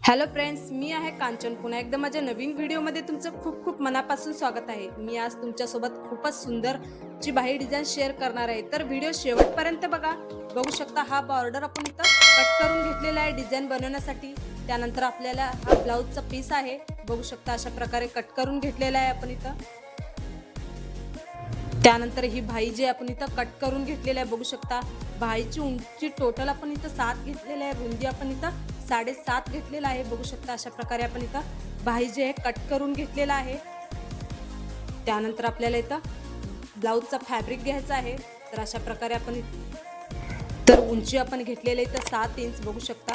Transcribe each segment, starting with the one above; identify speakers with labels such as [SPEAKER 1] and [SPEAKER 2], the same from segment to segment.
[SPEAKER 1] Hello friends, मी आहे कांचन. पुन्हा एकदा माझ्या नवीन व्हिडिओमध्ये तुमचं खूप खूप मनापासून स्वागत आहे. मी आज तुमच्यासोबत खूपच सुंदर ची बाही डिझाईन शेअर करणार आहे. तर व्हिडिओ शेवटपर्यंत बघा. बघू शकता हा बॉर्डर आपण इथं कट करून घेतलेला आहे डिझाईन बनवण्यासाठी. त्यानंतर आपल्याला हा ब्लाउजचा पीस आहे. बघू शकता अशा प्रकारे कट करून घेतलेला आहे आपण इथं. त्यानंतर ही बाही जी आपण इथं कट करून घेतलेली आहे. बघू शकता बाहीची उंची टोटल आपण इथं 7 घेतलेली आहे. रुंदी आपण इथं 7.5 घेतलेला आहे. बघू शकता अशा प्रकारे आपण इथं बाही जे आहे कट करून घेतलेला आहे. त्यानंतर आपल्याला इथं ब्लाउजचा फॅब्रिक घ्यायचा आहे. तर अशा प्रकारे आपण तर उंची आपण घेतलेली आहे इथं 7 इंच. बघू शकता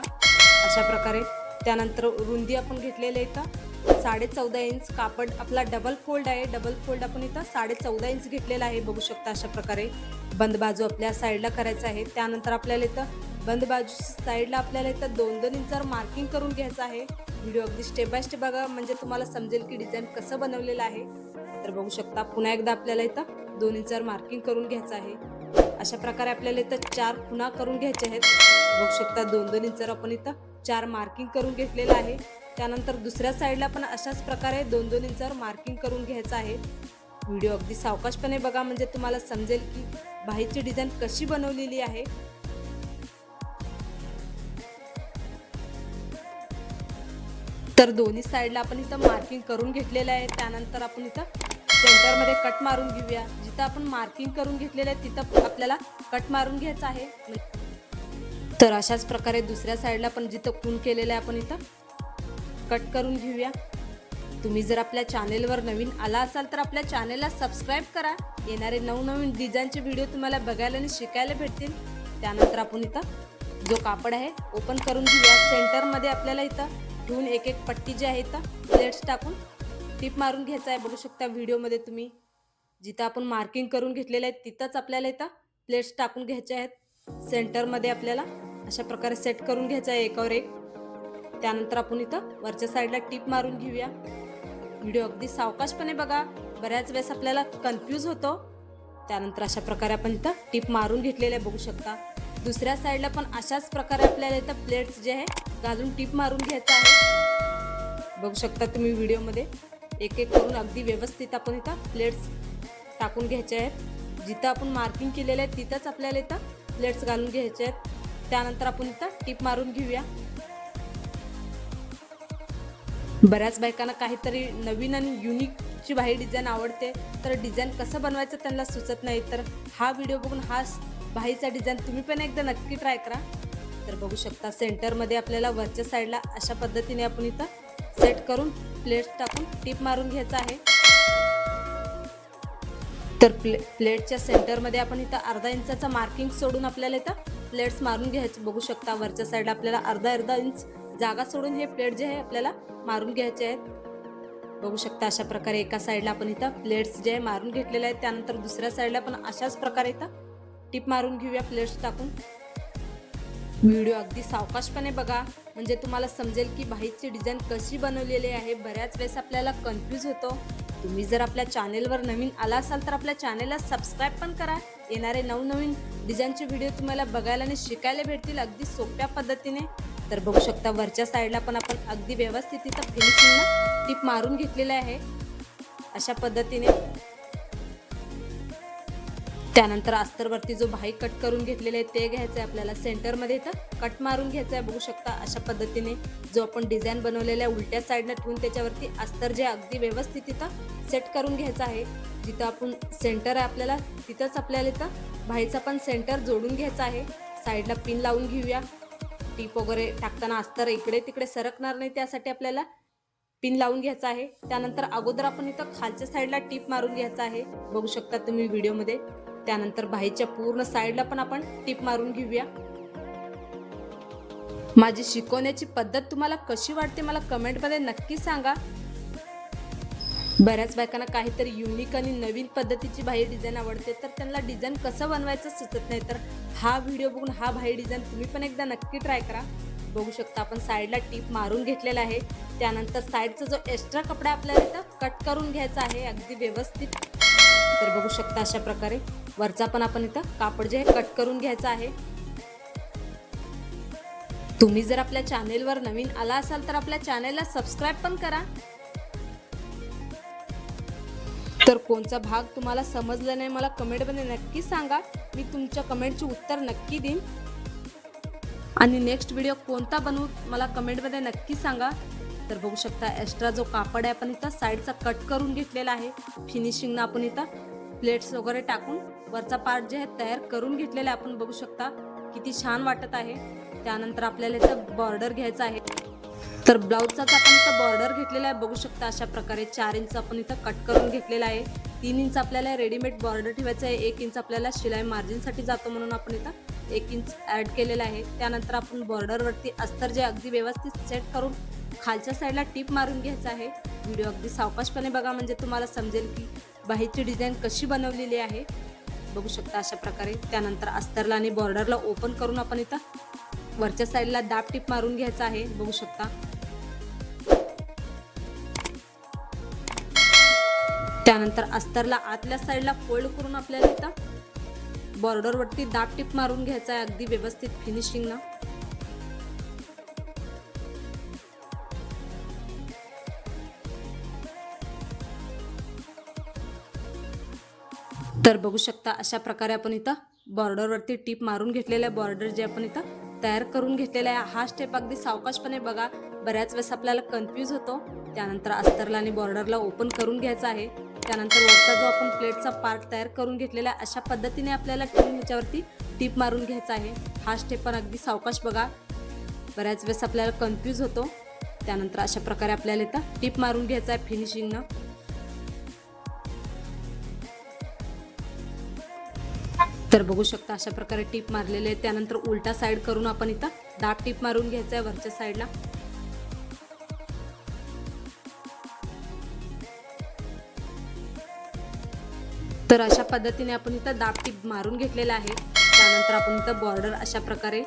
[SPEAKER 1] अशा प्रकारे. त्यानंतर रुंदी आपण घेतलेली आहे इथं 14.5 इंच. कापड आपला डबल फोल्ड आहे. डबल फोल्ड आपण इथं 14.5 इंच घेतलेला आहे. बघू शकता अशा प्रकारे. बंद बाजू आपल्या साईडला करायचं आहे. त्यानंतर आपल्याला इथं बंद बाजू साईडला आपल्याला इथं 2-2 इंचावर मार्किंग करून घ्यायचं आहे. व्हिडिओ अगदी स्टेप बाय स्टेप बघा, म्हणजे तुम्हाला समजेल की डिझाईन कसं बनवलेलं आहे. तर बघू शकता पुन्हा एकदा आपल्याला इथं 2 इंचावर मार्किंग करून घ्यायचं आहे. अशा प्रकारे आपल्याला इथं 4 खुणा करून घ्यायच्या आहेत. बघू शकता 2-2 इंचावर आपण इथं 4 मार्किंग करून घेतलेलं आहे. त्यानंतर दुसऱ्या साईडला पण अशाच प्रकारे 2-2 इंचावर मार्किंग करून घ्यायचं आहे. व्हिडिओ अगदी सावकाशपणे बघा, म्हणजे तुम्हाला समजेल की बाहीची डिझाईन कशी बनवलेली आहे. तर दोन्ही साईडला आपण इथं मार्किंग करून घेतलेलं आहे. त्यानंतर आपण इथं सेंटरमध्ये कट मारून घेऊया. जिथं आपण मार्किंग करून घेतलेलं आहे तिथं आपल्याला कट मारून घ्यायचं आहे. तर अशाच प्रकारे दुसऱ्या साईडला पण जिथं खून केलेलं आहे आपण इथं कट करून घेऊया. तुम्ही जर आपल्या चॅनेलवर नवीन आला असाल तर आपल्या चॅनेलला सबस्क्राईब करा. येणारे नवनवीन डिझाईनचे व्हिडिओ तुम्हाला बघायला आणि शिकायला भेटतील. त्यानंतर आपण इथं जो कापड आहे ओपन करून घेऊया. सेंटरमध्ये आपल्याला इथं ठेवून एक एक पट्टी जी आहे इथं प्लेट्स टाकून टिप मारून घ्यायचं आहे. बघू शकता व्हिडिओमध्ये तुम्ही जिथं आपण मार्किंग करून घेतलेलं आहे तिथंच आपल्याला इथं प्लेट्स टाकून घ्यायचे आहेत. सेंटरमध्ये आपल्याला अशा प्रकारे सेट करून घ्यायचं आहे एकावर एक. त्यानंतर आपण इथं वरच्या साईडला टिप मारून घेऊया. व्हिडिओ अगदी सावकाशपणे बघा, बऱ्याच वेळेस आपल्याला कन्फ्यूज होतो. त्यानंतर अशा प्रकारे आपण इथं टिप मारून घेतलेले बघू शकता. दुसऱ्या साईडला पण अशाच प्रकारे आपल्याला इथं प्लेट्स जे आहे घालून टिप मारून घ्यायचं आहे. बघू शकता तुम्ही व्हिडिओमध्ये एक एक करून अगदी व्यवस्थित आपण इथं प्लेट्स टाकून घ्यायचे आहेत. जिथं आपण मार्किंग केलेलं आहे तिथंच आपल्याला इथं प्लेट्स घालून घ्यायचे आहेत. त्यानंतर आपण इथं टिप मारून घेऊया. बऱ्याच बायकांना काहीतरी नवीन आणि युनिकची बाही डिझाईन आवडते, तर डिझाईन कसं बनवायचं त्यांना सुचत नाही. तर हा व्हिडिओ बघून हा बाहीचा डिझाईन तुम्ही पण एकदा नक्की ट्राय करा. तर बघू शकता सेंटरमध्ये आपल्याला वरच्या साईडला अशा पद्धतीने आपण इथं सेट करून प्लेट्स टाकून टिप मारून घ्यायचं आहे. तर प्लेटच्या सेंटरमध्ये आपण इथं अर्धा इंचाचा मार्किंग सोडून आपल्याला इथं प्लेट्स मारून घ्यायचे. बघू शकता वरच्या साईडला आपल्याला अर्धा इंच जागा सोडून हे प्लेट जे आहे आपल्याला मारून घ्यायचे आहेत. बघू शकता अशा प्रकारे एका साईडला आपण इथं प्लेट्स जे आहे मारून घेतलेले आहेत. त्यानंतर दुसऱ्या साईडला पण अशाच प्रकारे इथं टिप मारून घेऊया प्लेट्स टाकून. व्हिडिओ अगदी सावकाशपणे बघा, म्हणजे तुम्हाला समजेल की बाहीची डिझाईन कशी बनवलेली आहे. बऱ्याच वेळेस आपल्याला कन्फ्यूज होतो. तुम्ही जर आपल्या चॅनेलवर नवीन आला असाल तर आपल्या चॅनेलला सबस्क्राईब पण करा. येणारे नवनवीन डिझाईनचे व्हिडिओ तुम्हाला बघायला आणि शिकायला भेटतील अगदी सोप्या पद्धतीने. तर बघू शकता वरच्या साईडला पण आपण अगदी व्यवस्थित इथं फिनिशिंगला टिप मारून घेतलेले आहे अशा पद्धतीने. त्यानंतर अस्तरवरती जो बाही कट करून घेतलेले आहे ते घ्यायचं आहे आपल्याला. सेंटरमध्ये इथं कट मारून घ्यायचं आहे. बघू शकता अशा पद्धतीने जो आपण डिझाईन बनवलेला आहे उलट्या साईडला ठेवून त्याच्यावरती अस्तर जे अगदी व्यवस्थित इथं सेट करून घ्यायचं आहे. जिथं आपण सेंटर आहे आपल्याला तिथंच आपल्याला इथं बाहीचा पण सेंटर जोडून घ्यायचा आहे. साईडला पिन लावून घेऊया. टीप वगैरे टाकताना अस्तर इकडे तिकडे सरकणार नाही त्यासाठी आपल्याला पिन लावून घ्यायचा आहे. त्यानंतर अगोदर आपण इथं खालच्या साईडला टिप मारून घ्यायचा आहे. बघू शकता तुम्ही व्हिडिओमध्ये. त्यानंतर बाहीच्या पूर्ण साईडला पण आपण टिप मारून घेऊया. माझी शिकवण्याची पद्धत तुम्हाला कशी वाटते मला कमेंटमध्ये नक्की सांगा. बऱ्याच बायकांना काहीतरी युनिक आणि नवीन पद्धतीची बाही डिझाईन आवडते, तर त्यांना डिझाईन कसं बनवायचं सुचत नाही. तर हा व्हिडिओ बघून हा बाही डिझाईन तुम्ही पण एकदा नक्की ट्राय करा. बघू शकता आपण साईडला टिप मारून घेतलेला आहे. त्यानंतर साईडचा जो एक्स्ट्रा कपडा आपल्याला इथं कट करून घ्यायचा आहे अगदी व्यवस्थित. तर बघू शकता अशा प्रकारे वरचा पण आपण इथं कापड जे कट करून घ्यायचं आहे. तुम्ही जर आपल्या चॅनेलवर नवीन आला असाल तर आपल्या चॅनेलला सबस्क्राईब पण करा. तर कोणचा भाग तुम्हाला समजला नाही मला कमेंटमध्ये नक्की सांगा. मी तुमच्या कमेंटचे उत्तर नक्की देईन. आणि नेक्स्ट व्हिडिओ कोणता बनवू मला कमेंटमध्ये नक्की सांगा. तर बघू शकता एक्स्ट्रा जो कापड आहे आपण इथं साईडचा कट करून घेतलेला आहे. फिनिशिंगनं आपण इथं प्लेट्स वगैरे टाकून वरचा पार्ट जे आहे तयार करून घेतलेला आहे. आपण बघू शकता किती छान वाटत आहे. त्यानंतर आपल्याला इथं बॉर्डर घ्यायचा आहे. तर ब्लाऊजचाच आपण इथं बॉर्डर घेतलेला आहे. बघू शकता अशा प्रकारे 4 इंच आपण इथं कट करून घेतलेला आहे. 3 इंच आपल्याला रेडीमेड बॉर्डर ठेवायचं आहे. 1 इंच आपल्याला शिलाई मार्जिनसाठी जातो म्हणून आपण इथं 1 इंच ॲड केलेला आहे. त्यानंतर आपण बॉर्डरवरती अस्तर जे अगदी व्यवस्थित सेट करून खालच्या साईडला टिप मारून घ्यायचं आहे. व्हिडिओ अगदी सावकाशपणे बघा म्हणजे तुम्हाला समजेल की बाहीची डिझाईन कशी बनवलेली आहे. बघू शकता अशा प्रकारे. त्यानंतर अस्तरला आणि बॉर्डरला ओपन करून आपण इथं वरच्या साईडला दाब टिप मारून घ्यायचा आहे. बघू शकता. त्यानंतर अस्तरला आतल्या साईडला फोल्ड करून आपल्याला इथं बॉर्डरवरती दाब टिप मारून घ्यायचा आहे अगदी व्यवस्थित फिनिशिंगनं. तर बघू शकता अशा प्रकारे आपण इथं बॉर्डरवरती टिप मारून घेतलेला आहे. बॉर्डर जे आपण इथं तयार करून घेतलेला आहे. हा स्टेप अगदी सावकाशपणे बघा बऱ्याच वेळेस आपल्याला कन्फ्यूज होतो. त्यानंतर अस्तरला आणि बॉर्डरला ओपन करून घ्यायचा आहे. त्यानंतर वरचा जो आपण प्लेटचा पार्ट तयार करून घेतलेला आहे अशा पद्धतीने आपल्याला ह्याच्यावरती टिप मारून घ्यायचा आहे. हा स्टेप पण अगदी सावकाश बघा बऱ्याच वेळेस आपल्याला कन्फ्यूज होतो. त्यानंतर अशा प्रकारे आपल्याला इथं टिप मारून घ्यायचा आहे फिनिशिंगनं. तर बघू शकता अशा प्रकारे टिप मारलेले आहे. त्यानंतर उलटा साईड करून आपण इथं दाब टिप मारून घ्यायचा आहे वरच्या साईडला. तर अशा पद्धतीने आपण इथं दाब टिप मारून घेतलेला आहे. त्यानंतर आपण इथं बॉर्डर अशा प्रकारे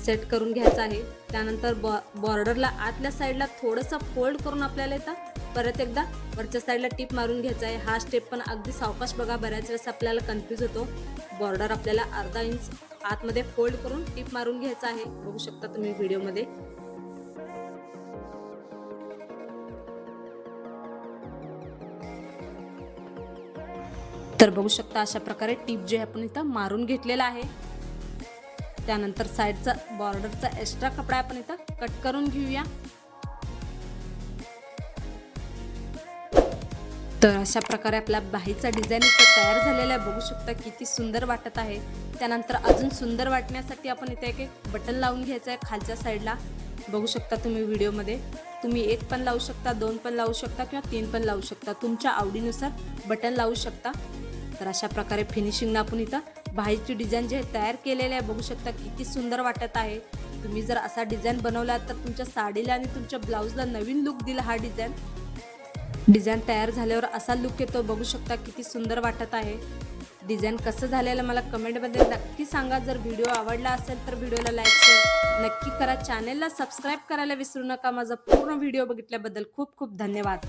[SPEAKER 1] सेट करून घ्यायचा आहे. त्यानंतर बॉर्डरला आतल्या साईडला थोडंसं फोल्ड करून आपल्याला इथं परत एकदा वरच्या साईडला टिप मारून घ्यायचा आहे. हा स्टेप पण अगदी सावकाश बघा बऱ्याच वेळेस आपल्याला कन्फ्यूज होतो. बॉर्डर आपल्याला अर्धा इंच आतमध्ये फोल्ड करून टिप मारून घ्यायचा आहे. बघू शकता तुम्ही व्हिडिओमध्ये. तर बघू शकता अशा प्रकारे टिप जे आपण इथं मारून घेतलेला आहे. त्यानंतर साईडचा बॉर्डरचा एक्स्ट्रा कपडा आपण इथं कट करून घेऊया. तर अशा प्रकारे आपला बाहीचा डिझाईन इथं तयार झालेला आहे. बघू शकता किती सुंदर वाटत आहे. त्यानंतर अजून सुंदर वाटण्यासाठी आपण इथे एक बटन लावून घ्यायचं आहे खालच्या साईडला. बघू शकता तुम्ही व्हिडिओमध्ये. तुम्ही 1 पण लावू शकता, 2 पण लावू शकता किंवा 3 पण लावू शकता. तुमच्या आवडीनुसार बटन लावू शकता. तर अशा प्रकारे फिनिशिंगनं आपण इथं बाहीची डिझाईन जे तयार केलेले आहे. बघू शकता किती सुंदर वाटत आहे. तुम्ही जर असा डिझाईन बनवला तर तुमच्या साडीला आणि तुमच्या ब्लाऊजला नवीन लुक दिला. हा डिझाईन तयार झाल्यावर असा लुक येतो. बघू शकता किती सुंदर वाटत आहे. डिझाईन कसं झालेलं मला कमेंटमध्ये नक्की सांगा. जर व्हिडिओ आवडला असेल तर व्हिडिओला लाईक शेअर नक्की करा. चॅनेलला सबस्क्राईब करायला विसरू नका. माझा पूर्ण व्हिडिओ बघितल्याबद्दल खूप खूप धन्यवाद.